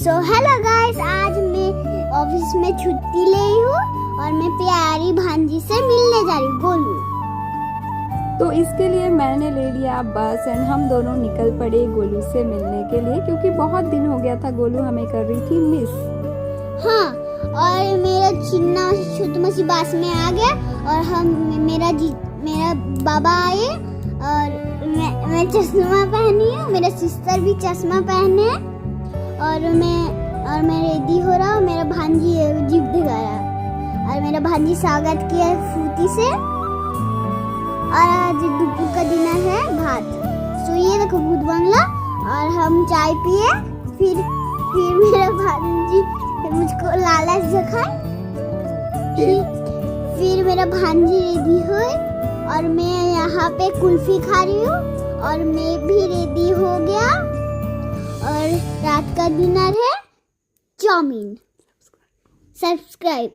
So hello guys, आज मैं office में छुट्टी ली हूँ और मैं प्यारी भांजी से मिलने जा रही हूँ गोलू। तो इसके लिए मैंने ले लिया बस एंड हम दोनों निकल पड़े गोलू से मिलने के लिए, क्योंकि बहुत दिन हो गया था गोलू हमें कर रही थी मिस। हाँ, और मेरा चिन्ना छोटू मसी बास में आ गया और मेरा बाबा आए और मैं चश्मा पहनी हूँ, मेरा सिस्टर भी चश्मा पहने और मैं रेडी हो रहा हूँ। मेरा भांजी जीप दिखाया और मेरा भांजी स्वागत किया फूटी से। और आज दोपहर का डिनर है भात। सो ये देखो भूत बंगला और हम चाय पिए। फिर मेरा भांजी मुझको लालच दिखाए। फिर मेरा भांजी रेडी हुई और मैं यहाँ पे कुल्फी खा रही हूँ और मैं भी रेडी हो गया। और रात का डिनर है चाउमीन। सब्सक्राइब।